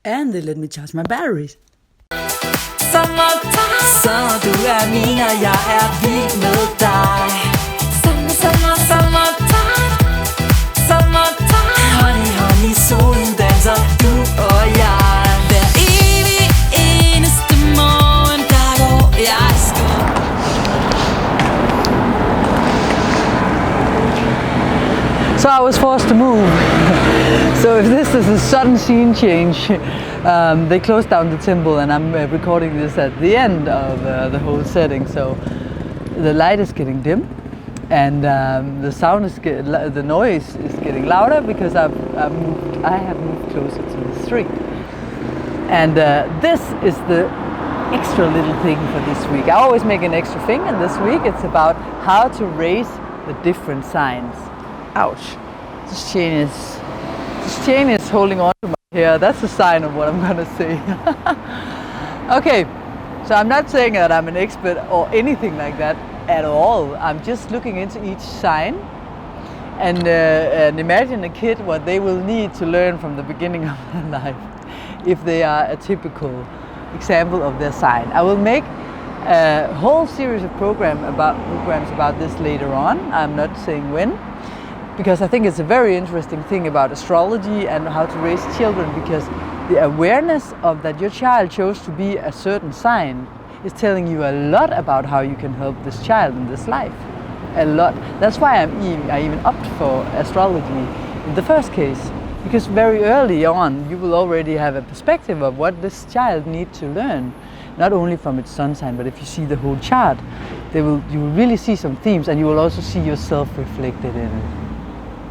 And they let me charge my batteries. Summertime, så du min, og jeg vild med dig. Summertime, honey, honey, solen danser, du og jeg. Hver evig eneste morgen, der går jeg So I was forced to move. So if this is a sudden scene change, they closed down the temple, and I'm recording this at the end of the whole setting. So the light is getting dim, and the sound is the noise is getting louder because I have moved closer to the street. And this is the extra little thing for this week. I always make an extra thing, and this week it's about how to raise the different signs. Ouch. This chain is holding on to my hair. That's a sign of what I'm gonna say. Okay, so I'm not saying that I'm an expert or anything like that at all. I'm just looking into each sign and imagine a kid what they will need to learn from the beginning of their life if they are a typical example of their sign. I will make a whole series of programs about this later on. I'm not saying when, because I think it's a very interesting thing about astrology and how to raise children, because the awareness of that your child chose to be a certain sign is telling you a lot about how you can help this child in this life. A lot. That's why I even opt for astrology in the first case, because very early on you will already have a perspective of what this child needs to learn, not only from its sun sign, but if you see the whole chart, you will really see some themes, and you will also see yourself reflected in it.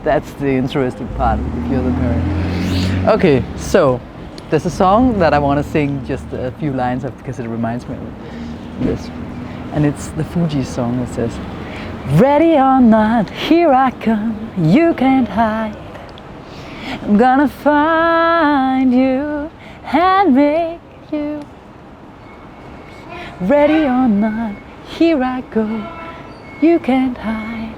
That's the interesting part if you're the parent. Okay, so there's a song that I want to sing just a few lines of because it reminds me of this. And it's the Fuji song that says, "Ready or not, here I come, you can't hide. I'm gonna find you and make you. Ready or not, here I go, you can't hide.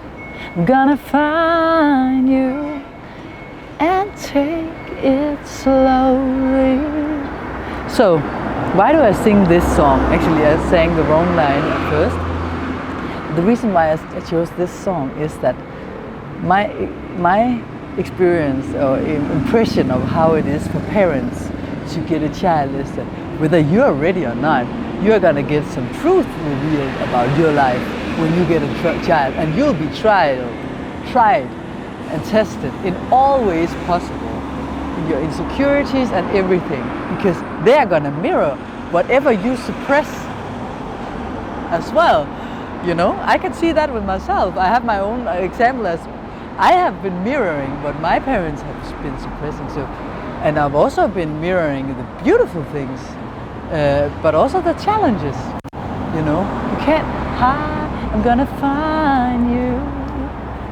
I'm gonna find you and take it slowly." So, why do I sing this song? Actually, I sang the wrong line at first. The reason why I chose this song is that my experience or impression of how it is for parents to get a child is that whether you're ready or not, you're gonna get some truth revealed about your life when you get a child, and you'll be tried and tested in all ways possible, in your insecurities and everything, because they're gonna mirror whatever you suppress as well. You know, I can see that with myself. I have my own example as I have been mirroring what my parents have been suppressing. So, and I've also been mirroring the beautiful things, but also the challenges. You know, you can't hide. I'm gonna find you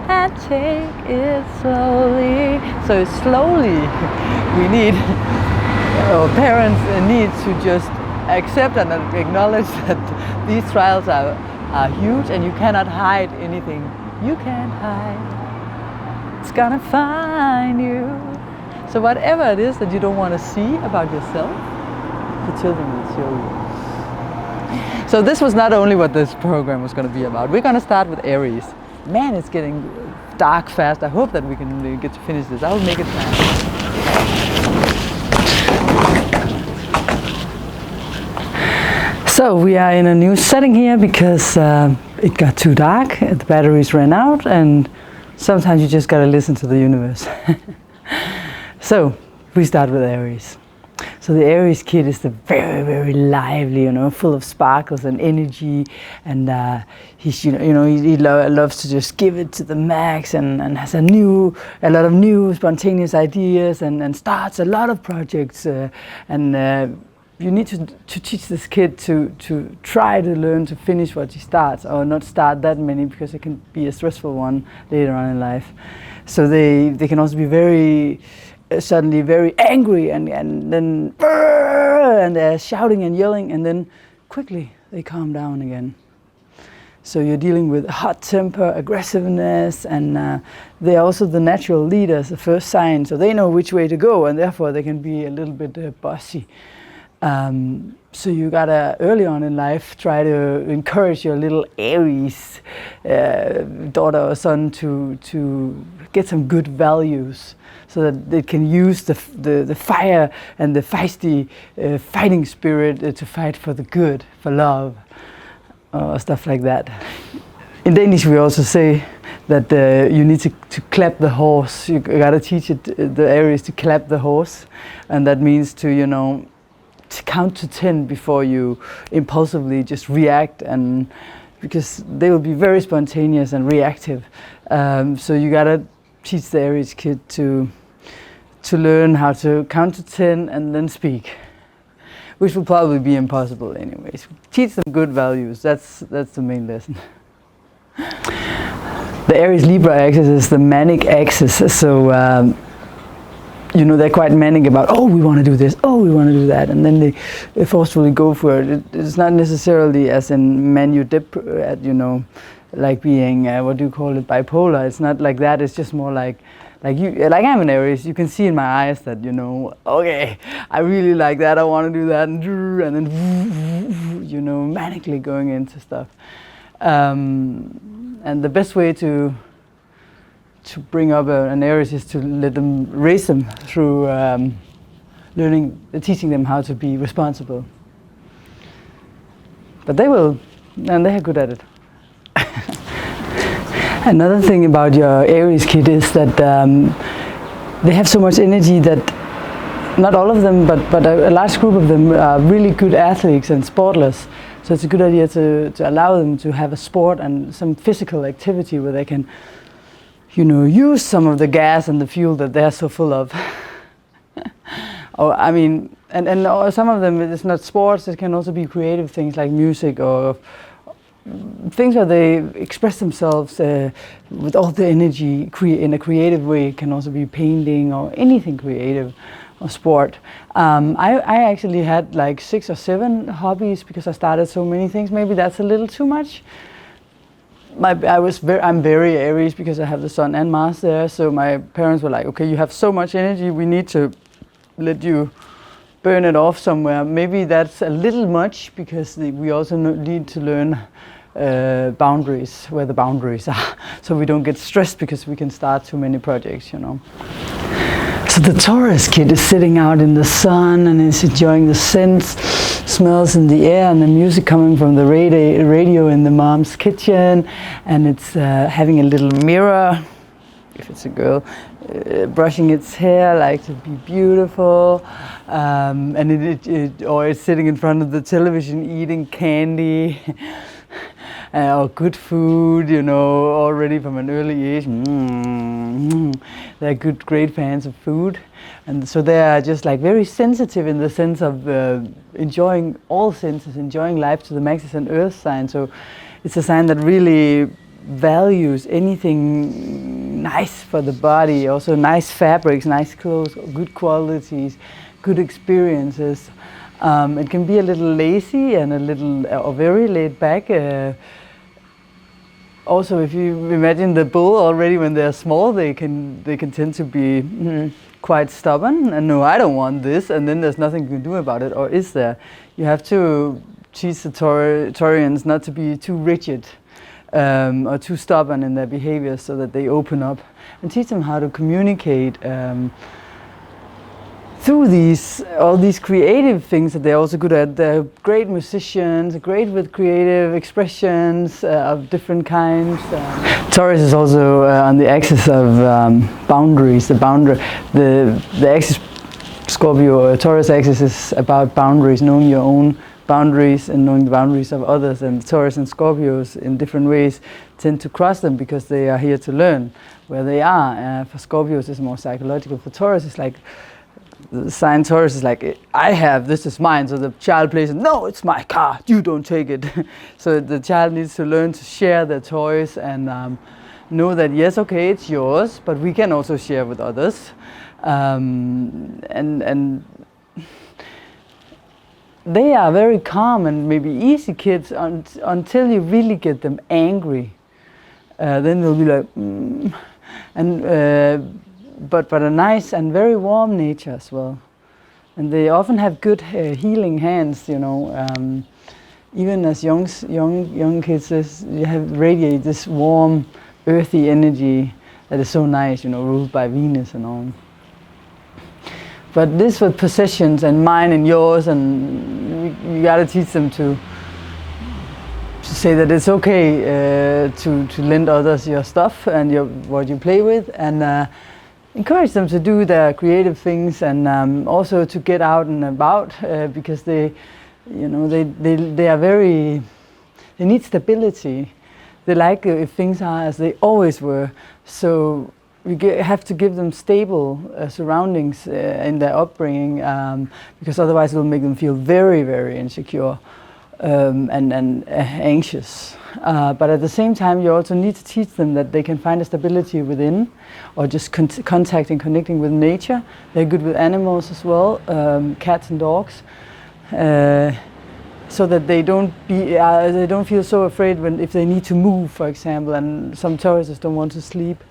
and take it slowly. So slowly, we need, our parents need to just accept and acknowledge that these trials are huge, and you cannot hide anything. You can't hide. It's gonna find you. So whatever it is that you don't want to see about yourself, the children will show you. So this was not only what this program was going to be about. We're going to start with Aries. Man, it's getting dark fast. I hope that we can get to finish this. I will make it fast. So we are in a new setting here because it got too dark, the batteries ran out, and sometimes you just got to listen to the universe. So we start with Aries. So the Aries kid is the very, very lively, you know, full of sparkles and energy, and he's, he loves to just give it to the max, and has a lot of new spontaneous ideas, and starts a lot of projects, you need to teach this kid to try to learn to finish what he starts, or not start that many, because it can be a stressful one later on in life. So they can also be suddenly very angry, and then and they're shouting and yelling, and then quickly they calm down again. So you're dealing with hot temper, aggressiveness, and they're also the natural leaders, the first sign. So they know which way to go, and therefore they can be a little bit bossy. So you gotta, early on in life, try to encourage your little Aries daughter or son to get some good values, so that they can use the fire and the feisty fighting spirit to fight for the good, for love, or stuff like that. In Danish we also say that you need to clap the horse. You gotta teach the Aries to clap the horse, and that means to, you know, to count to 10 before you impulsively just react, and because they will be very spontaneous and reactive. So you gotta teach the Aries kid to learn how to count to 10 and then speak, which will probably be impossible anyways. Teach them good values. That's the main lesson. The Aries Libra axis is the manic axis. So you know, they're quite manic about, oh, we want to do this, oh, we want to do that, and then they forcefully go for it. It's not necessarily as in manu dip, you know, like being what do you call it, bipolar. It's not like that. It's just more like I'm an Aries. You can see in my eyes that, you know, okay, I really like that, I want to do that, and then, you know, manically going into stuff. And the best way to bring up an Aries is to raise them through teaching them how to be responsible. But they will, and they are good at it. Another thing about your Aries kid is that they have so much energy that not all of them, but a large group of them are really good athletes and sportless. So it's a good idea to allow them to have a sport and some physical activity where they can, you know, use some of the gas and the fuel that they're so full of. Or, I mean, and some of them, it's not sports, it can also be creative things like music or things where they express themselves with all the energy in a creative way. It can also be painting or anything creative or sport. I actually had like 6 or 7 hobbies because I started so many things. Maybe that's a little too much. I'm very Aries because I have the Sun and Mars there, so my parents were like, okay, you have so much energy, we need to let you burn it off somewhere. Maybe that's a little much because we also need to learn boundaries, where the boundaries are, so we don't get stressed because we can start too many projects, you know. So the Taurus kid is sitting out in the sun and is enjoying the scents, smells in the air, and the music coming from the radio in the mom's kitchen, and it's having a little mirror, if it's a girl, brushing its hair like to be beautiful, and or it's sitting in front of the television eating candy. Or good food, you know, already from an early age. They're great fans of food, and so they are just like very sensitive in the sense of enjoying all senses, enjoying life to the max. It's an earth sign, so it's a sign that really values anything nice for the body, also nice fabrics, nice clothes, good qualities, good experiences. It can be a little lazy and a little or very laid back. Also, if you imagine the bull already when they're small, they can tend to be quite stubborn and no, I don't want this, and then there's nothing you can do about it. Or is there? You have to teach the Taurians not to be too rigid or too stubborn in their behavior, so that they open up, and teach them how to communicate through all these creative things that they're also good at. They're great musicians, great with creative expressions of different kinds. Taurus is also on the axis of boundaries. The axis Scorpio, Taurus axis is about boundaries, knowing your own boundaries and knowing the boundaries of others. And Taurus and Scorpios in different ways tend to cross them because they are here to learn where they are. For Scorpios it's more psychological. For Taurus it's like, the sign Taurus is like, this is mine. So the child plays, no, it's my car, you don't take it. So the child needs to learn to share their toys and know that, yes, okay, it's yours, but we can also share with others. And they are very calm and maybe easy kids until you really get them angry. Then they'll be like, but a nice and very warm nature as well. And they often have good healing hands, you know. Even as young kids, you have radiate this warm, earthy energy that is so nice, you know, ruled by Venus and all. But this with possessions and mine and yours, and you gotta teach them to say that it's okay to lend others your stuff and what you play with, and encourage them to do their creative things, and also to get out and about, because they are very, they need stability. They like if things are as they always were. So we have to give them stable surroundings in their upbringing, because otherwise it will make them feel very, very insecure and anxious. But at the same time, you also need to teach them that they can find a stability within, or just contacting, connecting with nature. They're good with animals as well, cats and dogs. So that they don't feel so afraid if they need to move, for example. And some Tauruses don't want to sleep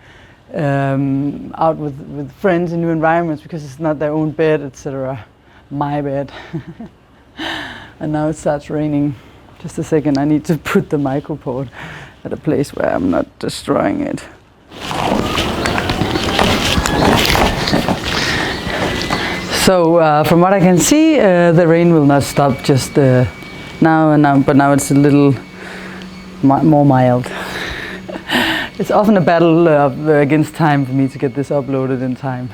out with friends in new environments because it's not their own bed, etc. My bed. And now it starts raining. Just a second, I need to put the micropod at a place where I'm not destroying it. So from what I can see, the rain will not stop just now, but now it's a little more mild. It's often a battle against time for me to get this uploaded in time.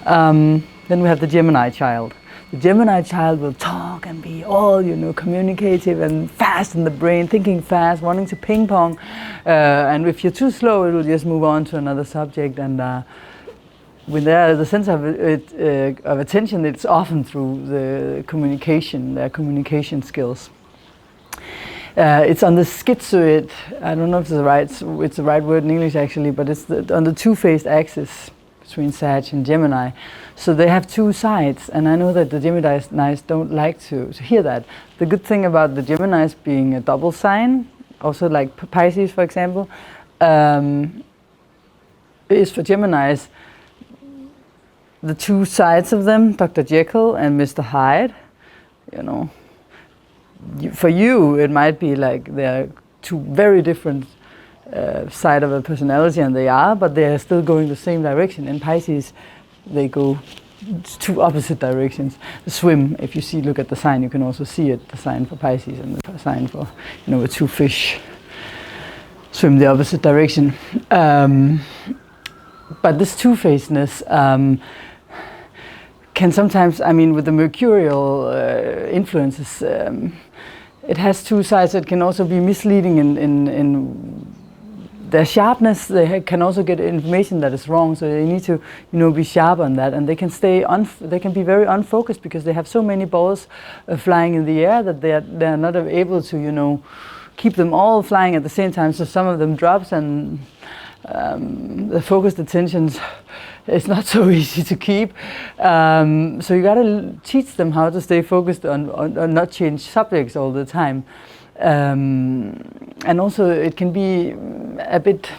Then we have the Gemini child. The Gemini child will talk and be all, you know, communicative and fast in the brain, thinking fast, wanting to ping pong. And if you're too slow, it will just move on to another subject. And when there's a sense of attention, it's often through the communication, their communication skills. It's on the schizoid, I don't know if it's the right word in English actually, but it's on the two-phased axis between Sag and Gemini. So they have two sides, and I know that the Geminis don't like to hear that. The good thing about the Geminis being a double sign, also like Pisces for example, is for Geminis the two sides of them, Dr. Jekyll and Mr. Hyde. You know, for you it might be like they're two very different side of a personality, and they are, but they are still going the same direction. In Pisces, they go two opposite directions. The swim, if you look at the sign, you can also see it, the sign for Pisces and the sign for, you know, the two fish swim the opposite direction. But this two-facedness can sometimes, I mean, with the mercurial influences, it has two sides that can also be misleading in their sharpness. They can also get information that is wrong, so they need to, you know, be sharp on that. And they can they can be very unfocused because they have so many balls flying in the air that they're not able to, you know, keep them all flying at the same time. So some of them drops, and the focused attentions is not so easy to keep. So you gotta teach them how to stay focused on not change subjects all the time. And also it can be a bit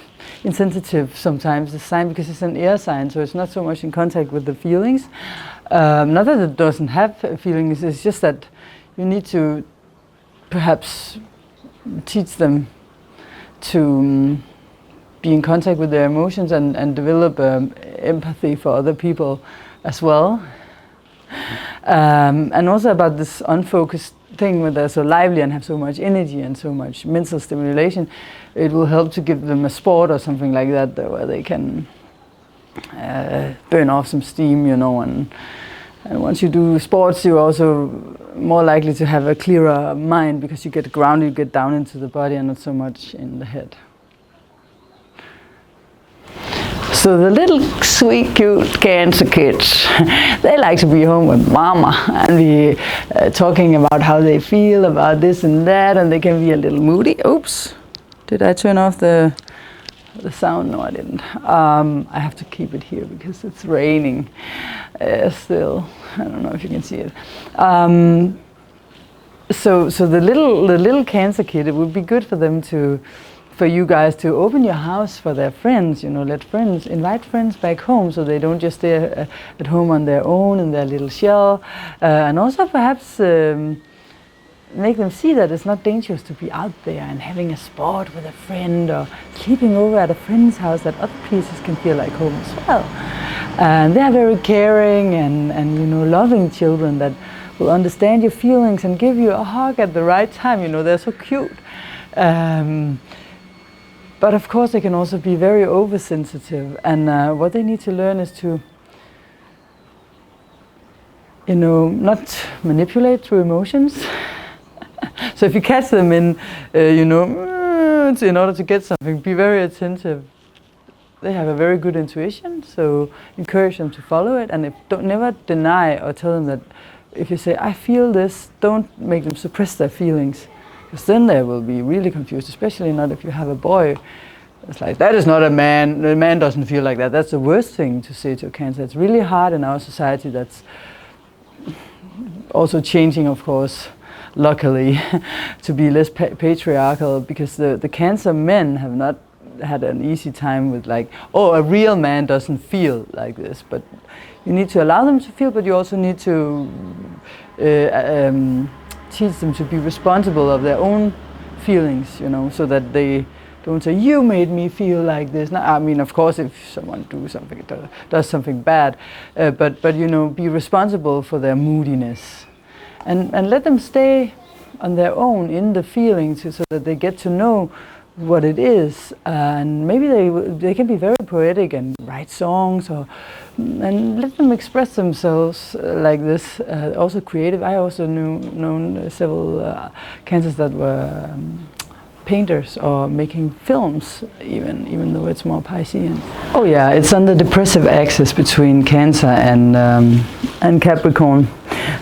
insensitive sometimes, the sign, because it's an air sign, so it's not so much in contact with the feelings. Not that it doesn't have feelings, it's just that you need to perhaps teach them to be in contact with their emotions and develop empathy for other people as well. And also about this unfocused thing where they're so lively and have so much energy and so much mental stimulation, it will help to give them a sport or something like that where they can burn off some steam, you know. And once you do sports, you're also more likely to have a clearer mind because you get grounded, you get down into the body and not so much in the head. So the little sweet, cute Cancer kids, they like to be home with mama and be talking about how they feel about this and that, and they can be a little moody. Oops, did I turn off the sound? No, I didn't. I have to keep it here because it's raining still. I don't know if you can see it. So the little Cancer kid, it would be good for them for you guys to open your house for their friends, you know, invite friends back home so they don't just stay at home on their own in their little shell, and also perhaps make them see that it's not dangerous to be out there and having a sport with a friend or sleeping over at a friend's house, that other places can feel like home as well. And they are very caring and you know, loving children that will understand your feelings and give you a hug at the right time. You know, they're so cute. But of course they can also be very oversensitive, and what they need to learn is to, you know, not manipulate through emotions. So if you catch them in, you know, in order to get something, be very attentive. They have a very good intuition, so encourage them to follow it, and never deny or tell them that if you say, I feel this, don't make them suppress their feelings. Because then they will be really confused, especially not if you have a boy. It's like, that is not a man, a man doesn't feel like that. That's the worst thing to say to a Cancer. It's really hard in our society, that's also changing, of course, luckily, to be less patriarchal, because the Cancer men have not had an easy time with like, oh, a real man doesn't feel like this. But you need to allow them to feel, but you also need to teach them to be responsible of their own feelings, you know, so that they don't say, you made me feel like this. Now, I mean, of course, if someone does something bad, but you know, be responsible for their moodiness, and let them stay on their own in the feelings, so that they get to know what it is, and maybe they can be very poetic and write songs, and let them express themselves like this. Also creative. I also known several Cancers that were painters or making films, even though it's more Piscean. Oh yeah, it's on the depressive axis between Cancer and Capricorn.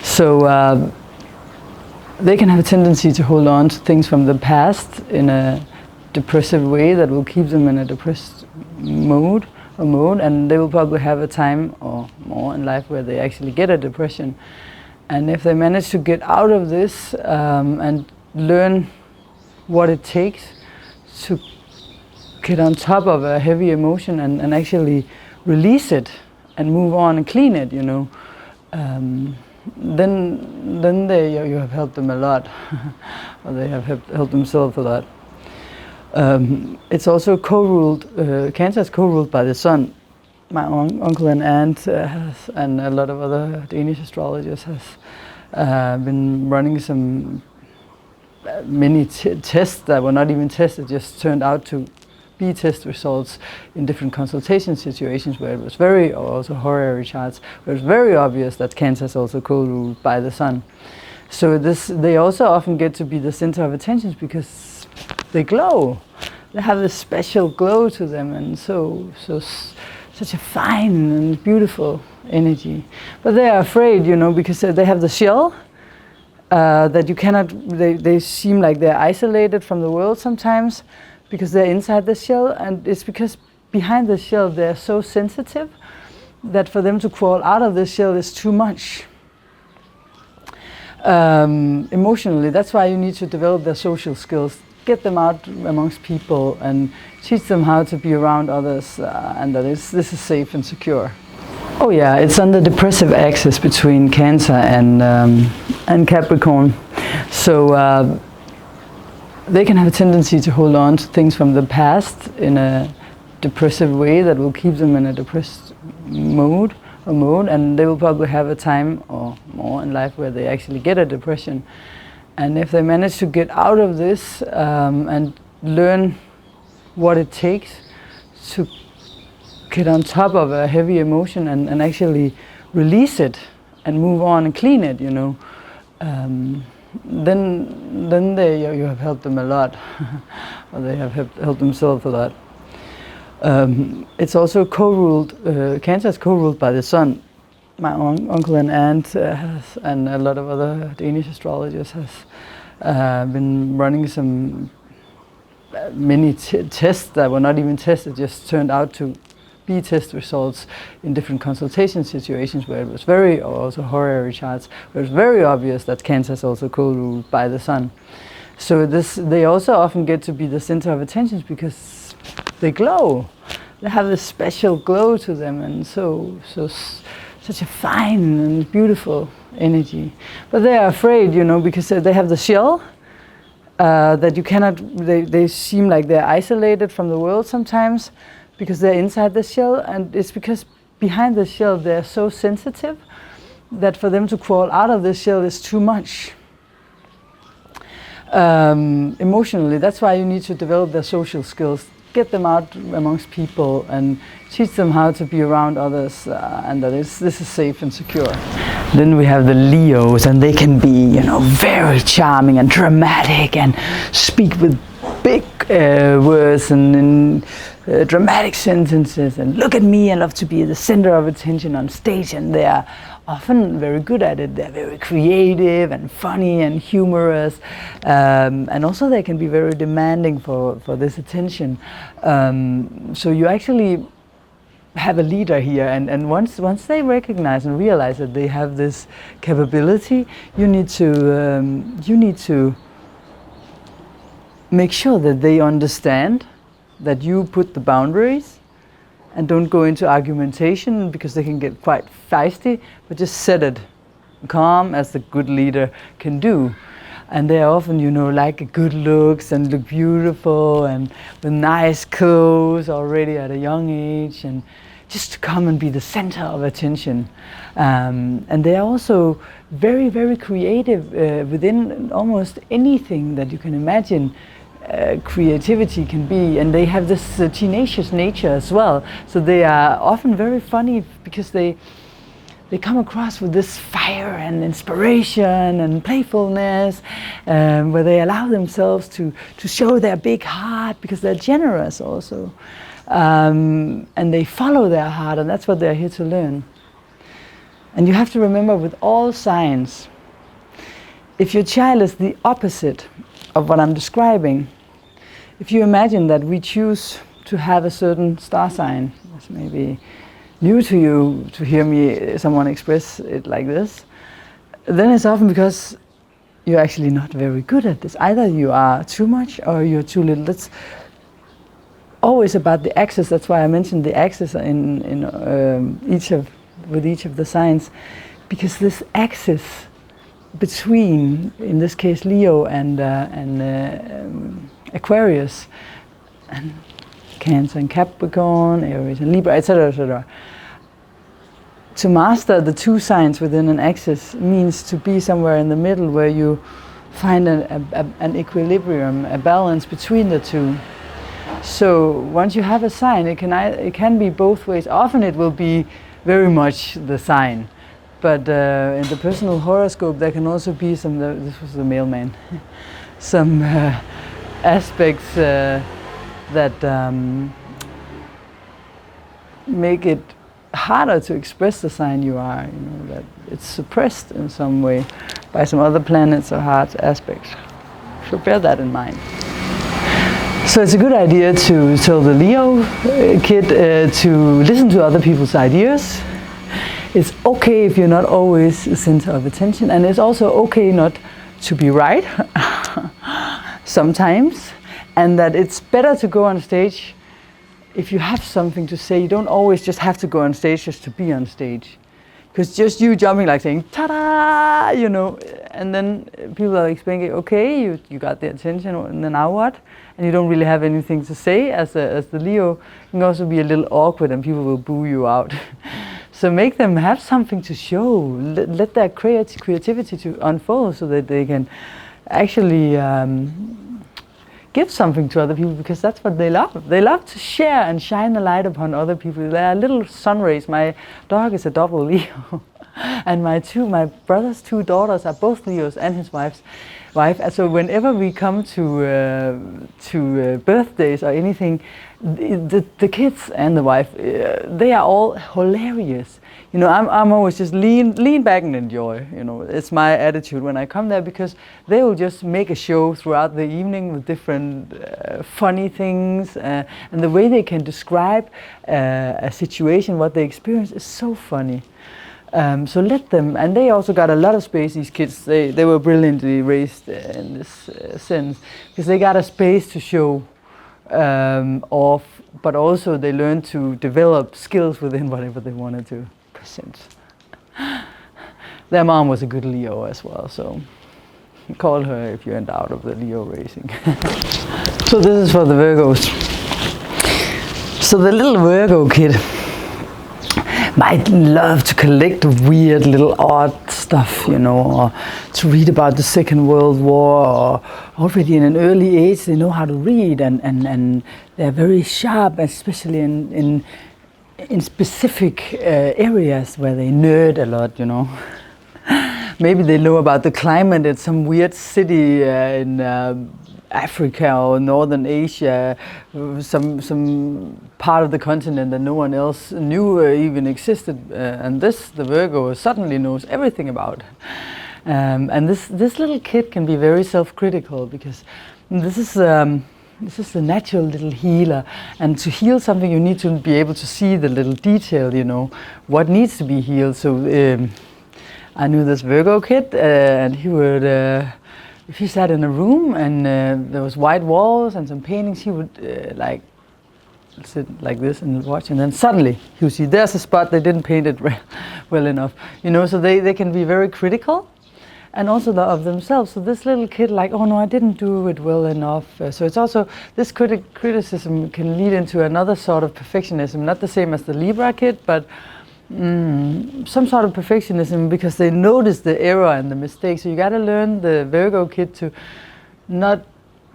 So they can have a tendency to hold on to things from the past in a depressive way that will keep them in a depressed mode, and they will probably have a time or more in life where they actually get a depression. And if they manage to get out of this and learn what it takes to get on top of a heavy emotion and actually release it and move on and clean it, you know, then you have helped them a lot, or they have helped themselves a lot. It's also co-ruled, Cancer is co-ruled by the Sun. My uncle and aunt and a lot of other Danish astrologers has been running some many tests that were not even tested, just turned out to be test results in different consultation situations where it was or also horary charts, where it was very obvious that Cancer is also co-ruled by the Sun. So they also often get to be the center of attention because they glow. They have this special glow to them, and such a fine and beautiful energy. But they are afraid, you know, because they have the shell that you cannot. They seem like they're isolated from the world sometimes because they're inside the shell, and it's because behind the shell they're so sensitive that for them to crawl out of the shell is too much. Emotionally, that's why you need to develop their social skills. Get them out amongst people and teach them how to be around others, and that this is safe and secure. Oh yeah, it's on the depressive axis between Cancer and Capricorn. So they can have a tendency to hold on to things from the past in a depressive way that will keep them in a depressed mode, and they will probably have a time or more in life where they actually get a depression. And if they manage to get out of this and learn what it takes to get on top of a heavy emotion and actually release it and move on and clean it, you know, then you have helped them a lot, or they have helped themselves a lot. It's also co-ruled, Cancer is co-ruled by the Sun. My uncle and aunt and a lot of other Danish astrologers has been running some many tests that were not even tested, just turned out to A/B test results in different consultation situations where it was very, or also horary charts, where it was very obvious that Cancer is also co-ruled by the sun. So they also often get to be the center of attention because they glow. They have this special glow to them, and such a fine and beautiful energy. But they are afraid, you know, because they have the shell that you cannot, they seem like they're isolated from the world sometimes because they're inside the shell, and it's because behind the shell they're so sensitive that for them to crawl out of the shell is too much. Emotionally, that's why you need to develop their social skills, get them out amongst people and teach them how to be around others, and that this is safe and secure. Then we have the Leos, and they can be, you know, very charming and dramatic and speak with big words and dramatic sentences, and look at me, I love to be the center of attention on stage, and they are often very good at it. They're very creative and funny and humorous, and also they can be very demanding for this attention. So you actually have a leader here, and once they recognize and realize that they have this capability, you need to make sure that they understand that you put the boundaries and don't go into argumentation, because they can get quite feisty, but just set it calm as the good leader can do. And they often, you know, like good looks and look beautiful and with nice clothes already at a young age, and just to come and be the center of attention. And they are also very, very creative within almost anything that you can imagine. Creativity can be, and they have this tenacious nature as well. So they are often very funny because they come across with this fire and inspiration and playfulness, where they allow themselves to show their big heart because they're generous also. And they follow their heart, and that's what they're here to learn. And you have to remember, with all signs, if your child is the opposite of what I'm describing, if you imagine that we choose to have a certain star sign, that's maybe new to you to hear someone express it like this, then it's often because you're actually not very good at this. Either you are too much or you're too little. That's always about the axis. That's why I mentioned the axis with each of the signs, because this axis between, in this case, Leo and Aquarius, and Cancer and Capricorn, Aries and Libra, etc., etc. To master the two signs within an axis means to be somewhere in the middle, where you find an equilibrium, a balance between the two. So once you have a sign, it can be both ways. Often it will be very much the sign. But in the personal horoscope, there can also be some, this was the mailman, some aspects that make it harder to express the sign you are, you know, that it's suppressed in some way by some other planets or hard aspects. So bear that in mind. So it's a good idea to tell the Leo kid to listen to other people's ideas. It's okay if you're not always the center of attention, and it's also okay not to be right sometimes, and that it's better to go on stage if you have something to say. You don't always just have to go on stage just to be on stage, because just you jumping, like saying ta-da, you know, and then people are explaining, okay, you got the attention, and then now what? And you don't really have anything to say. As the Leo, you can also be a little awkward, and people will boo you out. So make them have something to show. Let their creativity to unfold, so that they can actually give something to other people, because that's what they love. They love to share and shine a light upon other people. They are little sun rays. My dog is a double Leo. And my brother's 2 daughters are both Leos, and his wife. And so whenever we come to birthdays or anything, the kids and the wife, they are all hilarious. You know, I'm always just lean back and enjoy. You know, it's my attitude when I come there, because they will just make a show throughout the evening with different funny things, and the way they can describe a situation, what they experience, is so funny. So let them, and they also got a lot of space, these kids. They were brilliantly raised in this sense, because they got a space to show off, but also they learned to develop skills within whatever they wanted to present. Their mom was a good Leo as well, so call her if you end out of the Leo racing. So this is for the Virgos. So the little Virgo kid might love to collect weird little odd stuff, you know, or to read about the Second World War, or already in an early age they know how to read, and they're very sharp, especially in specific areas where they nerd a lot, you know. Maybe they know about the climate in some weird city in Africa or Northern Asia, some part of the continent that no one else knew even existed, and the Virgo suddenly knows everything about. And this little kid can be very self-critical, because this is the natural little healer, and to heal something you need to be able to see the little detail, you know, what needs to be healed. So I knew this Virgo kid, and he would, if he sat in a room and there was white walls and some paintings, he would like sit like this and watch, and then suddenly he would see there's a spot they didn't paint it well enough, you know. So they can be very critical, and also of themselves. So this little kid, like, oh no, I didn't do it well enough. So it's also, this criticism can lead into another sort of perfectionism, not the same as the Libra kid, but some sort of perfectionism, because they notice the error and the mistake. So you got to learn the Virgo kid to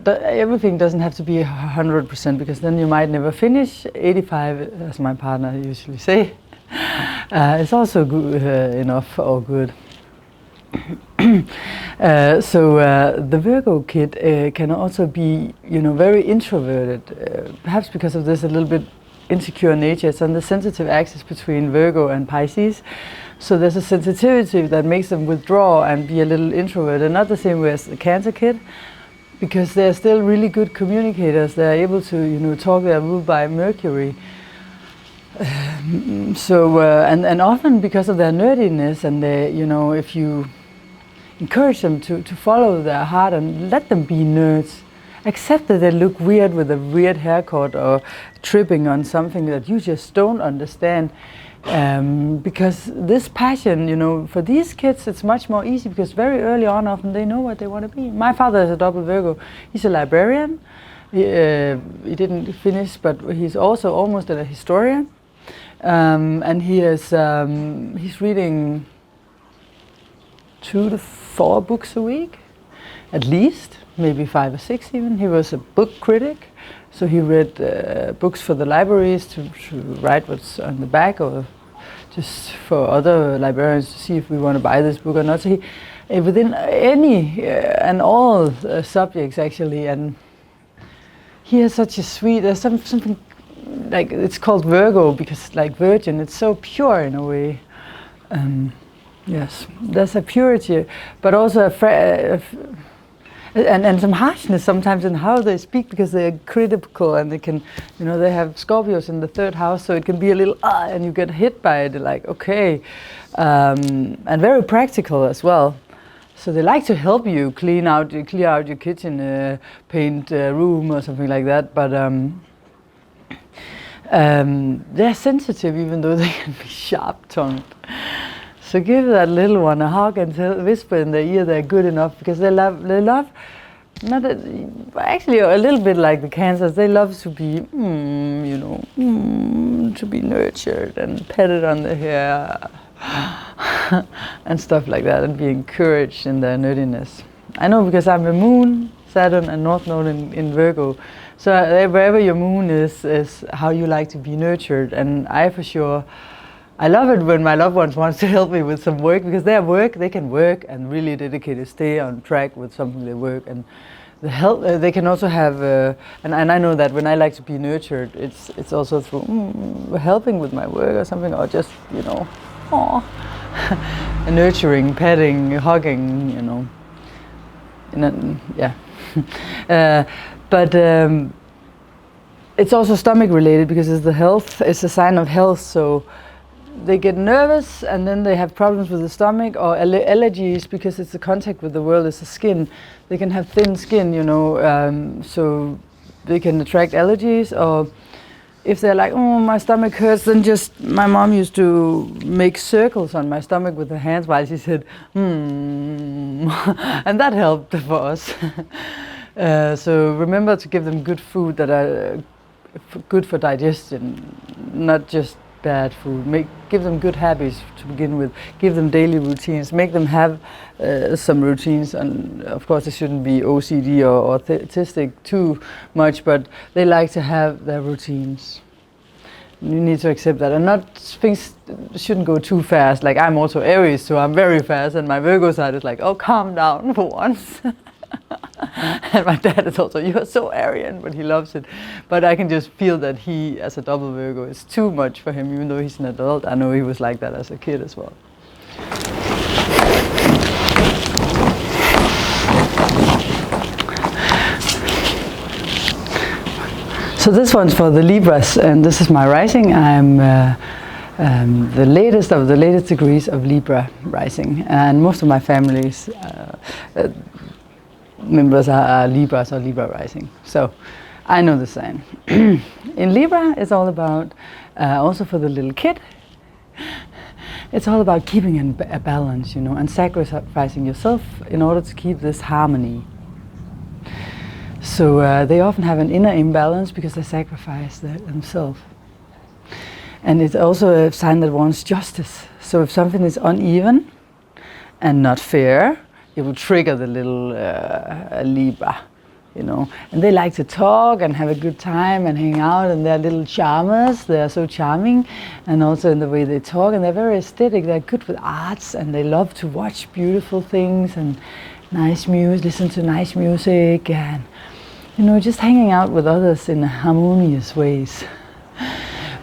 everything doesn't have to be 100%, because then you might never finish. 85, as my partner usually say, it's also good enough or good. The Virgo kid can also be, you know, very introverted, perhaps because of this a little bit insecure nature. It's on the sensitive axis between Virgo and Pisces, so there's a sensitivity that makes them withdraw and be a little introverted. Not the same way as the Cancer kid, because they're still really good communicators. They're able to, you know, talk. They're ruled by Mercury. And often because of their nerdiness, and they, you know, if you encourage them to follow their heart and let them be nerds, accept that they look weird with a weird haircut or tripping on something that you just don't understand, because this passion, you know, for these kids it's much more easy, because very early on often they know what they want to be. My father is a double Virgo. He's a librarian. He didn't finish, but he's also almost a historian. And he is he's reading 2 to 4 books a week, at least, maybe 5 or 6 even. He was a book critic, so he read books for the libraries to write what's on the back, or just for other librarians to see if we want to buy this book or not. So he, within any and all subjects actually, and he has such a sweet, there's something like, it's called Virgo because, like virgin, it's so pure in a way. Yes, there's a purity, but also and some harshness sometimes in how they speak, because they're critical, and they can, you know, they have Scorpios in the 3rd house, so it can be a little and you get hit by it, like, okay, and very practical as well. So they like to help you clear out your kitchen, paint a room or something like that, but they're sensitive, even though they can be sharp-tongued. So give that little one a hug and whisper in their ear they're good enough, because they love not actually a little bit like the Cancers. They love to be, you know, to be nurtured and petted on the hair and stuff like that, and be encouraged in their nerdiness. I know, because I'm a Moon, Saturn, and North Node in Virgo. So wherever your Moon is how you like to be nurtured, and I for sure I love it when my loved ones want to help me with some work, because their work, they can work and really dedicated, stay on track with something they work, and the help they can also have. And I know that when I like to be nurtured, it's also through helping with my work or something, or just nurturing, petting, hugging, but it's also stomach related, because it's the health. It's a sign of health, so they get nervous and then they have problems with the stomach, or allergies, because it's the contact with the world, it's the skin. They can have thin skin, so they can attract allergies. Or if they're like, oh, my stomach hurts, then just, my mom used to make circles on my stomach with her hands while she said, and that helped for us. So remember to give them good food that are good for digestion, not just bad food. Give them good habits to begin with. Give them daily routines. Make them have some routines. And of course, it shouldn't be OCD or autistic too much, but they like to have their routines. You need to accept that, and things shouldn't go too fast. Like, I'm also Aries, so I'm very fast, and my Virgo side is like, oh, calm down for once. And my dad is also, you're so Aryan, but he loves it. But I can just feel that he, as a double Virgo, is too much for him, even though he's an adult. I know he was like that as a kid as well. So this one's for the Libras, and this is my rising. I'm the latest of the latest degrees of Libra rising, and most of my family's members are Libras or Libra rising. So I know the sign. In Libra, it's all about, also for the little kid, it's all about keeping a balance, and sacrificing yourself in order to keep this harmony. So they often have an inner imbalance because they sacrifice themselves. And it's also a sign that wants justice. So if something is uneven and not fair, it will trigger the little Libra, And they like to talk and have a good time and hang out, and they're little charmers. They're so charming, and also in the way they talk, and they're very aesthetic. They're good with arts, and they love to watch beautiful things and nice music, listen to nice music, and just hanging out with others in harmonious ways.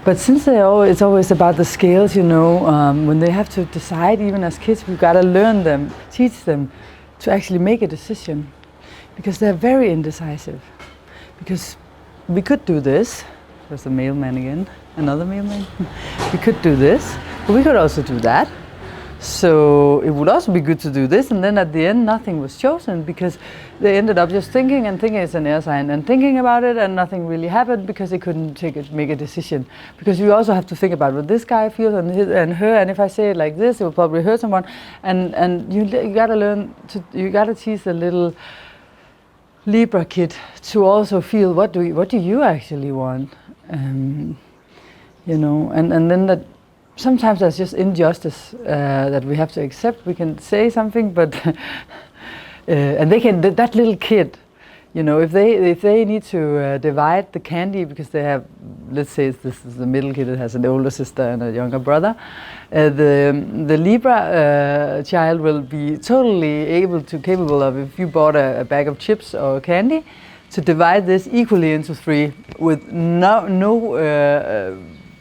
But since it's always about the scales, when they have to decide, even as kids, we've got to teach them to actually make a decision, because they're very indecisive. Because we could do this. There's a mailman again, another mailman. We could do this, but we could also do that. So it would also be good to do this, and then at the end nothing was chosen, because they ended up just thinking it's an air sign, and thinking about it, and nothing really happened because they couldn't make a decision. Because you also have to think about what this guy feels and her, and if I say it like this, it will probably hurt someone. And you gotta you gotta teach the little Libra kid to also feel what do you actually want, and then that. Sometimes there's just injustice that we have to accept. We can say something, but and they can. That little kid, if they need to divide the candy because they have, let's say this is the middle kid that has an older sister and a younger brother, the Libra child will be totally capable of, if you bought a bag of chips or candy, to divide this equally into 3 with no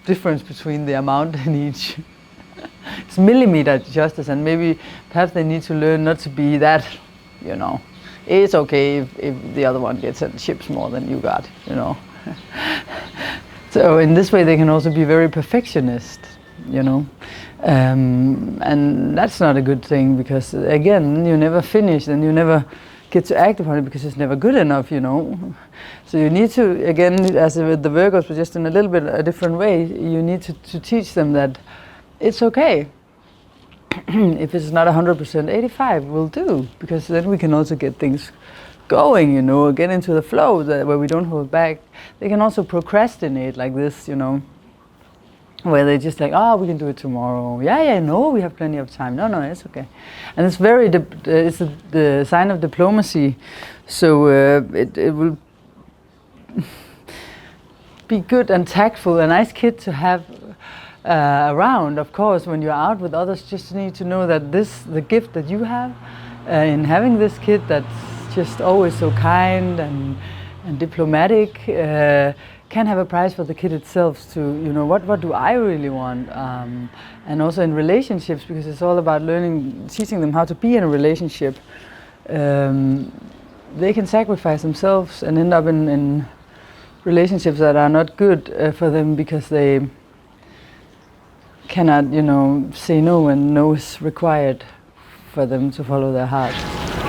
difference between the amount in each. It's millimeter justice, and perhaps they need to learn not to be that, It's okay if the other one gets chips more than you got, So in this way they can also be very perfectionist, and that's not a good thing, because again, you never finish and you never get to act upon it because it's never good enough, So you need to, again, as with the Virgos, but just in a little bit a different way, you need to teach them that it's okay. If it's not 100%, 85 will do, because then we can also get things going, get into the flow where we don't hold back. They can also procrastinate like this, where they just like, oh, we can do it tomorrow. No, we have plenty of time. No, it's okay. And it's it's the sign of diplomacy. So it will be good and tactful, a nice kid to have around. Of course, when you're out with others, just need to know that the gift that you have in having this kid that's just always so kind and diplomatic can have a price for the kid itself to, what do I really want? And also in relationships, because it's all about teaching them how to be in a relationship. They can sacrifice themselves and end up in relationships that are not good for them because they cannot, say no when no is required for them to follow their heart.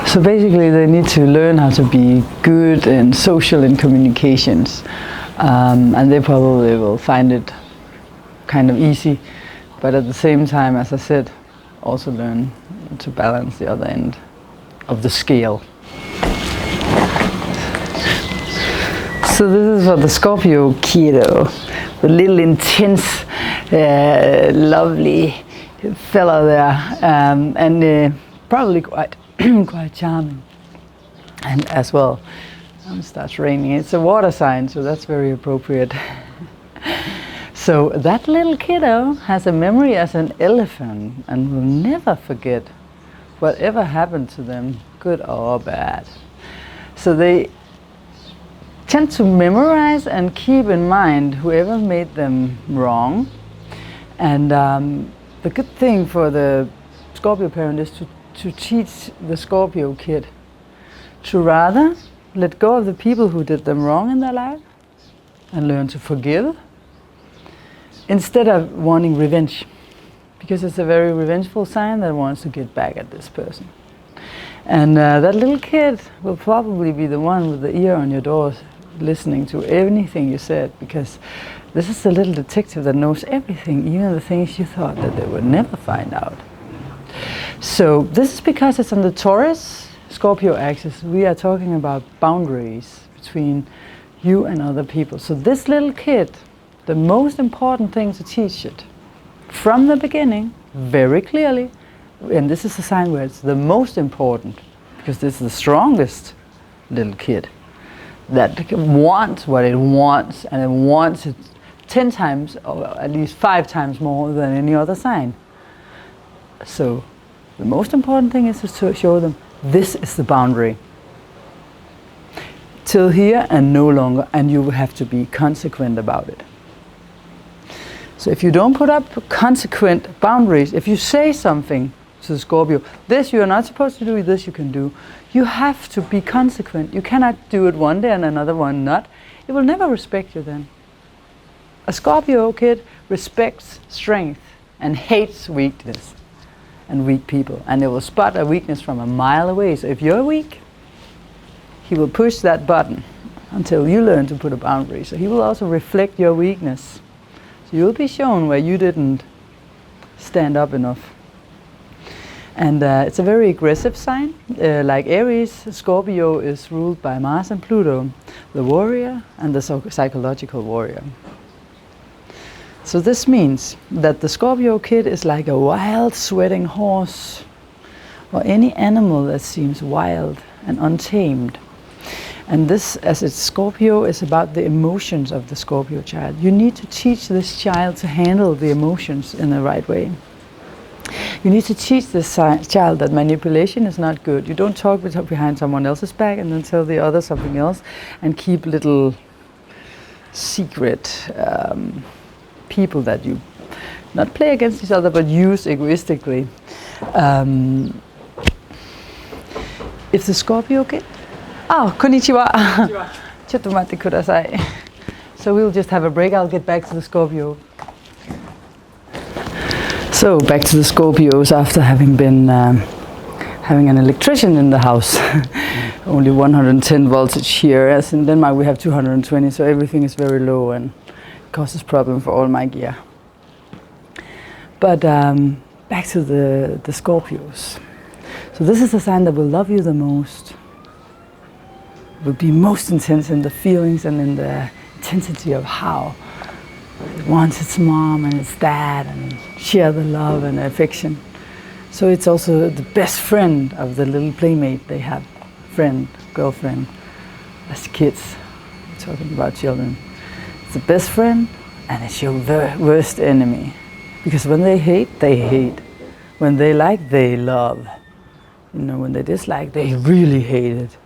So basically they need to learn how to be good and social in communications. And they probably will find it kind of easy, but at the same time, as I said, also learn to balance the other end of the scale. So this is for the Scorpio kiddo, the little intense, lovely fella there, and probably quite charming, and as well. It starts raining. It's a water sign, so that's very appropriate. So that little kiddo has a memory as an elephant and will never forget whatever happened to them, good or bad. So they tend to memorize and keep in mind whoever made them wrong. And the good thing for the Scorpio parent is to teach the Scorpio kid to rather let go of the people who did them wrong in their life and learn to forgive instead of wanting revenge, because it's a very revengeful sign that wants to get back at this person. And that little kid will probably be the one with the ear on your door listening to anything you said, because this is the little detective that knows everything, even the things you thought that they would never find out. So this is because it's on the Taurus Scorpio axis. We are talking about boundaries between you and other people. So this little kid, the most important thing to teach it from the beginning, very clearly, and this is a sign where it's the most important, because this is the strongest little kid that wants what it wants, and it wants it 10 times or at least 5 times more than any other sign. So the most important thing is to show them this is the boundary. Till here and no longer, and you have to be consequent about it. So if you don't put up consequent boundaries, if you say something to the Scorpio, this you are not supposed to do, this you can do, you have to be consequent. You cannot do it one day and another one not. It will never respect you then. A Scorpio kid respects strength and hates weakness and weak people, and they will spot a weakness from a mile away. So if you're weak, he will push that button until you learn to put a boundary. So he will also reflect your weakness. So you'll be shown where you didn't stand up enough. And it's a very aggressive sign. Like Aries, Scorpio is ruled by Mars and Pluto, the warrior and the psychological warrior. So this means that the Scorpio kid is like a wild, sweating horse, or any animal that seems wild and untamed. And this, as it's Scorpio, is about the emotions of the Scorpio child. You need to teach this child to handle the emotions in the right way. You need to teach this child that manipulation is not good. You don't talk behind someone else's back and then tell the other something else and keep little secret people that you not play against each other but use egoistically. If the Scorpio kid... Oh, konnichiwa. Chotto matte kudasai. So we'll just have a break. I'll get back to the Scorpio. So back to the Scorpios after having been having an electrician in the house. Only 110 voltage here. As in Denmark we have 220, so everything is very low and causes problem for all my gear. But back to the Scorpios. So this is the sign that will love you the most, will be most intense in the feelings and in the intensity of how it wants its mom and its dad and share the love and affection. So it's also the best friend of the little playmate they have, friend, girlfriend, as kids. We're talking about children. It's the best friend and it's your worst enemy. Because when they hate, they hate. When they like, they love. You know, when they dislike, they really hate it.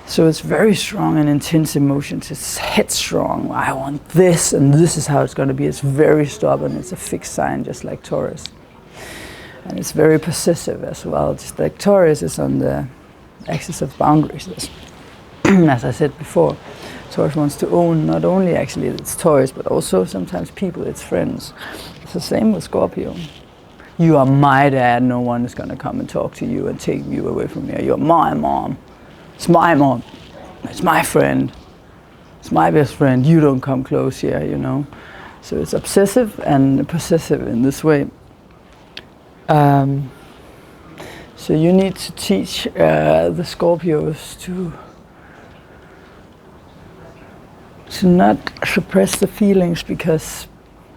So it's very strong and intense emotions. It's headstrong. I want this, and this is how it's going to be. It's very stubborn. It's a fixed sign, just like Taurus. And it's very possessive as well. Just like Taurus is on the axis of boundaries. As I said before, Taurus wants to own not only actually its toys, but also sometimes people, its friends. It's the same with Scorpio. You are my dad. No one is going to come and talk to you and take you away from me. You're my mom. It's my mom, it's my friend, it's my best friend, you don't come close here, you know. So it's obsessive and possessive in this way. So you need to teach the Scorpios to not suppress the feelings, because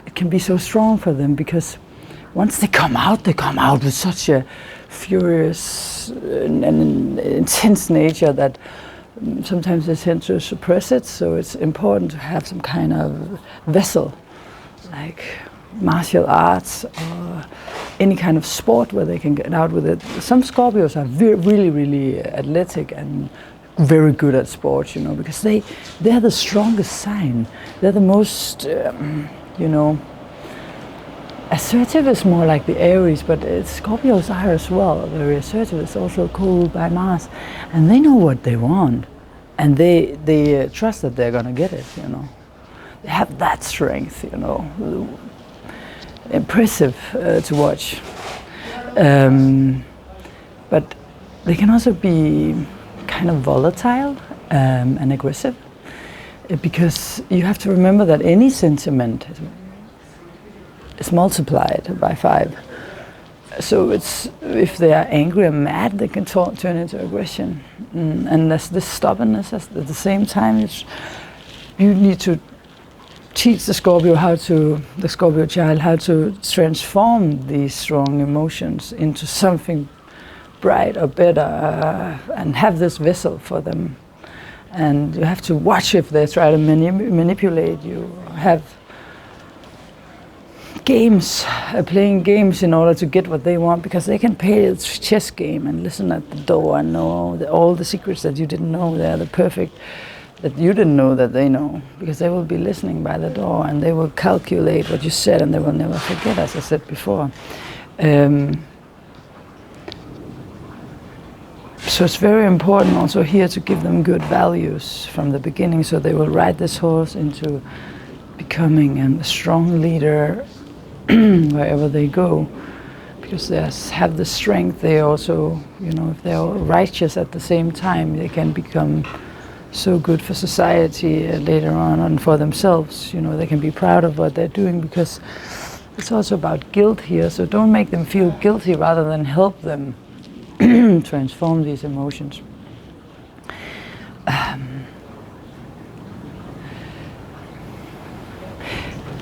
it can be so strong for them, because once they come out with such a furious and intense nature that sometimes they tend to suppress it. So it's important to have some kind of vessel, like martial arts or any kind of sport where they can get out with it. Some Scorpios are really, really athletic and very good at sports, you know, because they're the strongest sign. They're the most, you know, assertive is more like the Aries, but Scorpios are as well very assertive. It's also cooled by Mars, and they know what they want, and they trust that they're gonna get it. You know, they have that strength. You know, impressive to watch. But they can also be kind of volatile and aggressive, because you have to remember that any sentiment is multiplied by 5. So it's, if they are angry or mad, they can turn into aggression. And there's this stubbornness at the same time. You need to teach the Scorpio the Scorpio child, how to transform these strong emotions into something bright or better, and have this vessel for them. And you have to watch if they try to manipulate you, have games, playing games in order to get what they want, because they can play a chess game and listen at the door and know all the secrets that you didn't know. They're the perfect, that you didn't know that they know, because they will be listening by the door and they will calculate what you said, and they will never forget, as I said before. So it's very important also here to give them good values from the beginning, so they will ride this horse into becoming a strong leader wherever they go, because they have the strength. They also, you know, if they're righteous at the same time, they can become so good for society later on, and for themselves. You know, they can be proud of what they're doing, because it's also about guilt here. So don't make them feel guilty, rather than help them transform these emotions.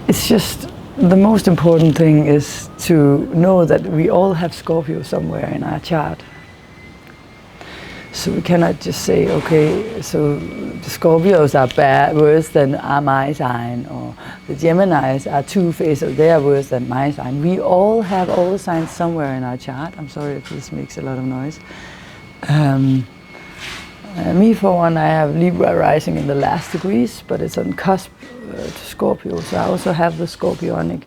It's just, the most important thing is to know that we all have Scorpio somewhere in our chart. So we cannot just say, okay, so the Scorpios are worse than my sign, or the Geminis are two-faced, so they are worse than my sign. We all have all the signs somewhere in our chart. I'm sorry if this makes a lot of noise. Me, for one, I have Libra rising in the last degrees, but it's on cusp to Scorpio, so I also have the Scorpionic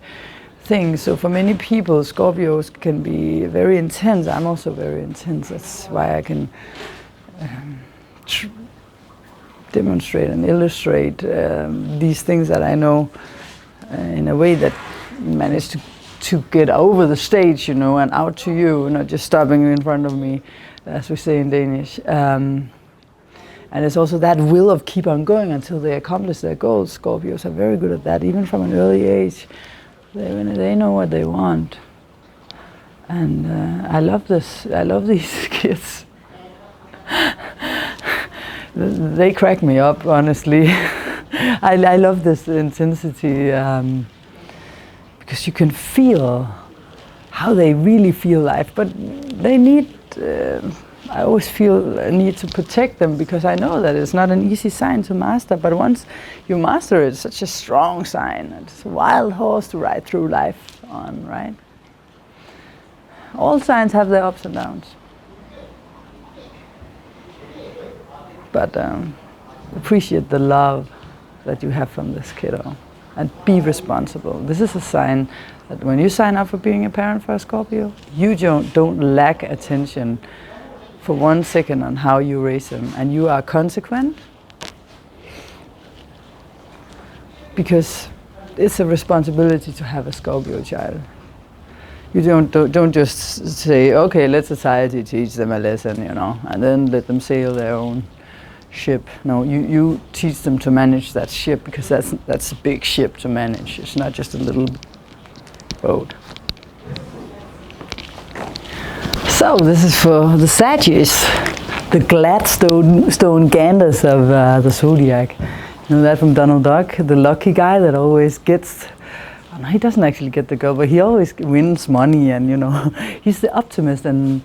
thing. So for many people, Scorpios can be very intense. I'm also very intense. That's why I can demonstrate and illustrate these things that I know in a way that managed to get over the stage, you know, and out to you, not just stopping in front of me, as we say in Danish. And it's also that will of keep on going until they accomplish their goals. Scorpios are very good at that, even from an early age. They know what they want. And I love this. I love these kids. They crack me up, honestly. I love this intensity, because you can feel how they really feel life. But they need I always feel a need to protect them because I know that it's not an easy sign to master, but once you master it, it's such a strong sign. It's a wild horse to ride through life on, right? All signs have their ups and downs. But appreciate the love that you have from this kiddo and be responsible. This is a sign that when you sign up for being a parent for a Scorpio, you don't lack attention for 1 second on how you raise them, and you are consequent because it's a responsibility to have a Scorpio child. You don't just say, okay, let society teach them a lesson, you know, and then let them sail their own ship. No, you teach them to manage that ship because that's a big ship to manage. It's not just a little boat. So this is for the Sagittarius, the Gladstone Ganders of the zodiac. You know that from Donald Duck, the lucky guy that always gets. No, he doesn't actually get the go, but he always wins money, and you know, he's the optimist. And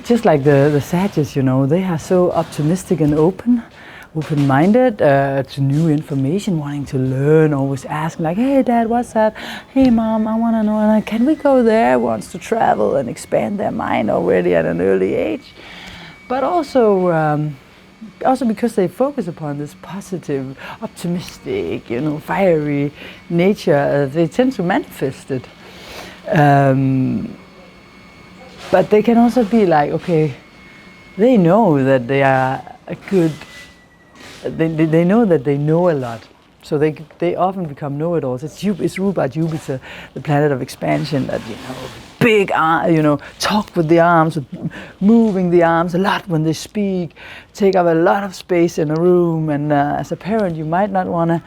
just like the Sagittarius, you know, they are so optimistic and open-minded to new information, wanting to learn, always asking like, hey dad, what's that? Hey mom, I want to know, and can we go there? Wants to travel and expand their mind already at an early age. But also because they focus upon this positive, optimistic, you know, fiery nature, they tend to manifest it. But they can also be like, okay, they know that they are a good, they know that they know a lot. So they often become know-it-alls. It's ruled by Jupiter, the planet of expansion, that, you know, big, you know, talk with the arms, moving the arms a lot when they speak, take up a lot of space in a room. And as a parent, you might not want to,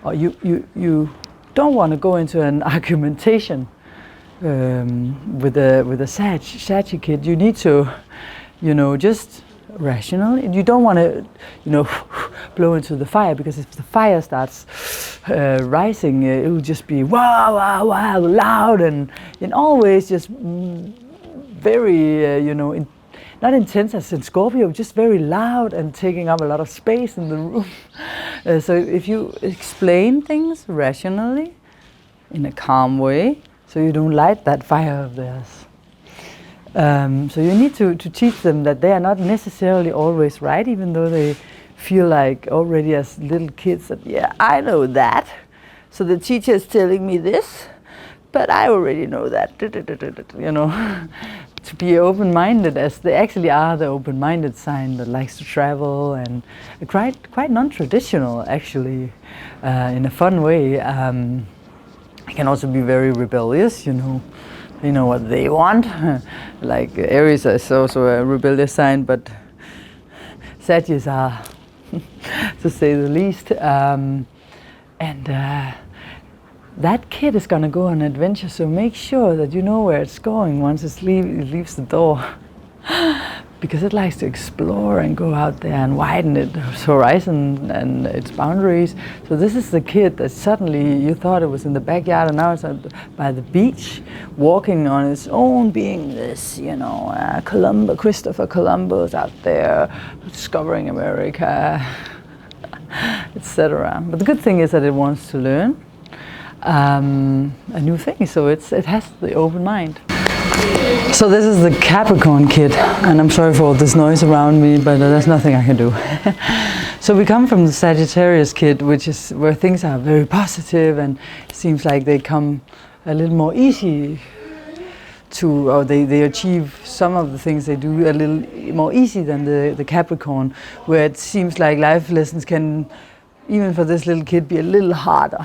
or you don't want to go into an argumentation with a Saggy kid. You need to, you know, just rational. You don't want to, you know, blow into the fire, because if the fire starts rising, it will just be wow, wow, wow, loud and in all ways just very, you know, not intense as in Scorpio, just very loud and taking up a lot of space in the room. So if you explain things rationally, in a calm way, so you don't light that fire of theirs. So you need to teach them that they are not necessarily always right, even though they feel like already as little kids that, yeah, I know that. So the teacher is telling me this, but I already know that, you know. To be open-minded, as they actually are the open-minded sign that likes to travel and quite non-traditional, actually, in a fun way. It can also be very rebellious, you know. They know what they want. Like Aries is also a rebellious sign, but Sagittarius are, to say the least. That kid is going to go on an adventure, so make sure that you know where it's going once it leaves the door. Because it likes to explore and go out there and widen its horizon and its boundaries. So this is the kid that suddenly you thought it was in the backyard, and now it's by the beach, walking on its own, being this, you know, Christopher Columbus out there, discovering America, etc. But the good thing is that it wants to learn a new thing, so it has the open mind. So this is the Capricorn kid, and I'm sorry for all this noise around me, but there's nothing I can do. So we come from the Sagittarius kid, which is where things are very positive, and it seems like they come a little more easy to, or they achieve some of the things they do a little more easy than the Capricorn, where it seems like life lessons can, even for this little kid, be a little harder.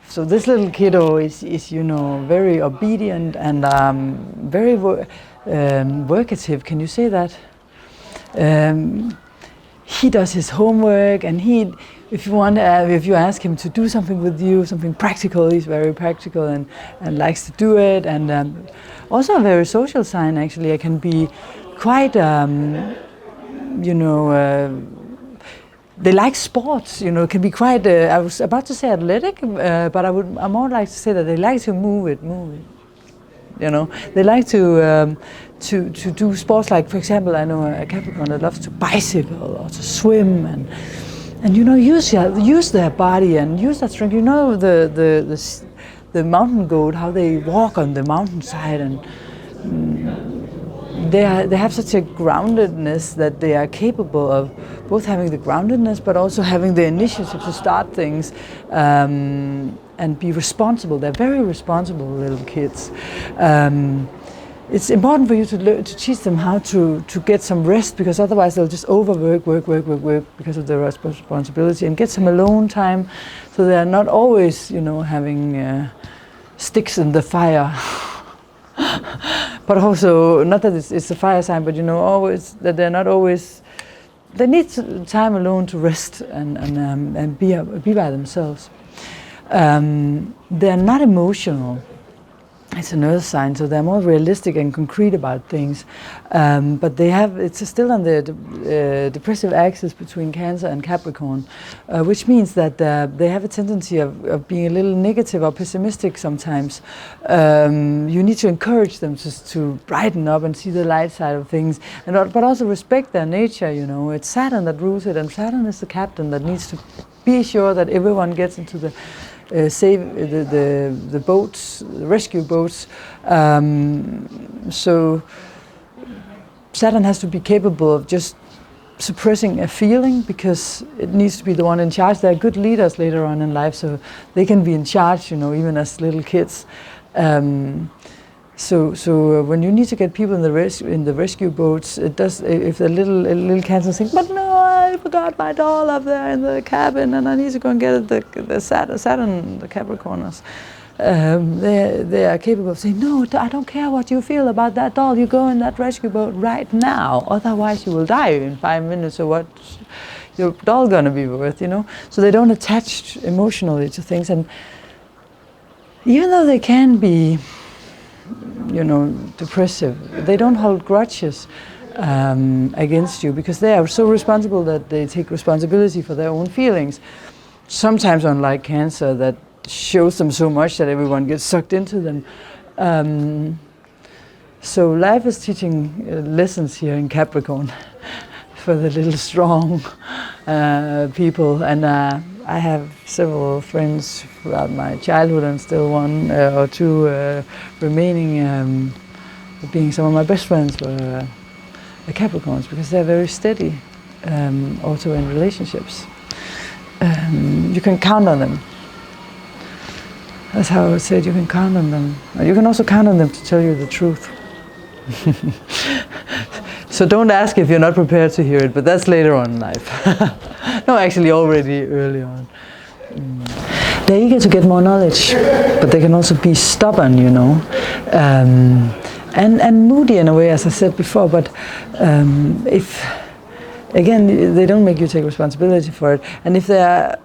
So this little kiddo is you know, very obedient and very workative. Can you say that? He does his homework, and if you ask him to do something with you, something practical, he's very practical and likes to do it. And also a very social sign, actually. I can be quite, you know. They like sports, you know, can be quite, I was about to say athletic, but I more like to say that they like to move it, you know. They like to do sports, like, for example, I know a Capricorn that loves to bicycle or to swim and you know, use their body and use that strength. You know, the mountain goat, how they walk on the mountainside, and they have such a groundedness that they are capable of both having the groundedness but also having the initiative to start things and be responsible. They're very responsible little kids. It's important for you to teach them how to get some rest, because otherwise they'll just overwork, work because of their responsibility, and get some alone time, so they're not always, you know, having sticks in the fire. But also, not that it's a fire sign, but you know, always that they're not always. They need time alone to rest and be by themselves. They're not emotional. It's an earth sign, so they're more realistic and concrete about things. But it's still on the depressive axis between Cancer and Capricorn, which means that they have a tendency of being a little negative or pessimistic sometimes. You need to encourage them to brighten up and see the light side of things, but also respect their nature, you know. It's Saturn that rules it, and Saturn is the captain that needs to be sure that everyone gets into the save the boats, the rescue boats. So Saturn has to be capable of just suppressing a feeling, because it needs to be the one in charge. They're good leaders later on in life, so they can be in charge, you know, even as little kids. So when you need to get people in the rescue boats, it does. If the little Cancer thinks, but no, I forgot my doll up there in the cabin, and I need to go and get the Saturn, the Capricorners. They are capable of saying, no, I don't care what you feel about that doll. You go in that rescue boat right now, otherwise you will die in 5 minutes. So what's your doll gonna be worth, you know? So they don't attach emotionally to things, and even though they can be, you know, depressive, they don't hold grudges against you, because they are so responsible that they take responsibility for their own feelings. Sometimes, unlike Cancer, that shows them so much that everyone gets sucked into them. So life is teaching lessons here in Capricorn for the little strong people, and I have several friends throughout my childhood, and still one or two remaining, being some of my best friends were the Capricorns, because they're very steady, also in relationships. You can count on them. That's how I would say it. You can count on them. You can also count on them to tell you the truth. So don't ask if you're not prepared to hear it, but that's later on in life. No, actually already early on. They're eager to get more knowledge, but they can also be stubborn, you know, and moody in a way, as I said before. But if, again, they don't make you take responsibility for it, and if they are,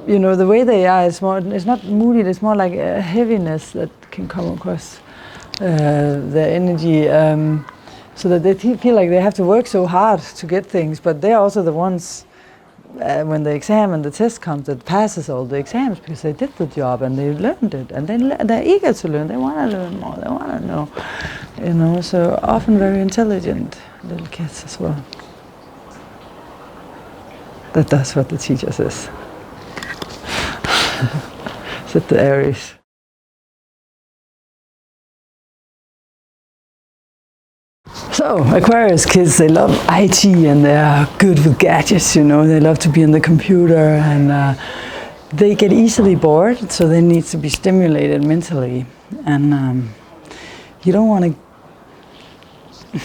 you know, the way they are, it's not moody. It's more like a heaviness that can come across their energy. So that they feel like they have to work so hard to get things, but they're also the ones, when the exam and the test comes, that passes all the exams, because they did the job and they learned it, and they're eager to learn. They want to learn more. They want to know, you know. So often very intelligent little kids as well. That's what the teacher says. Said the Aries. So, Aquarius kids, they love IT, and they are good with gadgets, you know. They love to be on the computer, and they get easily bored, so they need to be stimulated mentally. And you don't want to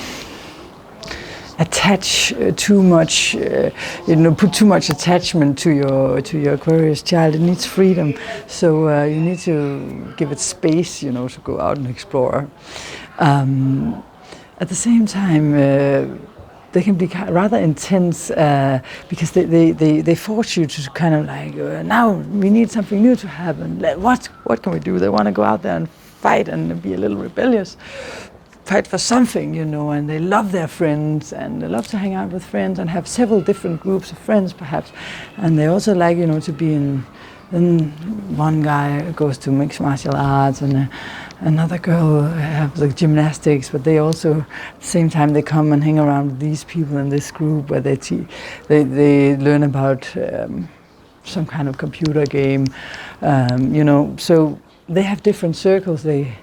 attach too much, you know, put too much attachment to your Aquarius child. It needs freedom, so you need to give it space, you know, to go out and explore. At the same time, they can be rather intense, because they force you to kind of like, now we need something new to happen. What can we do? They want to go out there and fight and be a little rebellious, fight for something, you know. And they love their friends, and they love to hang out with friends and have several different groups of friends, perhaps. And they also like, you know, to be in. Then one guy goes to mixed martial arts, and another girl have the gymnastics, but they also at the same time they come and hang around with these people in this group where they learn about some kind of computer game, you know. So they have different circles. They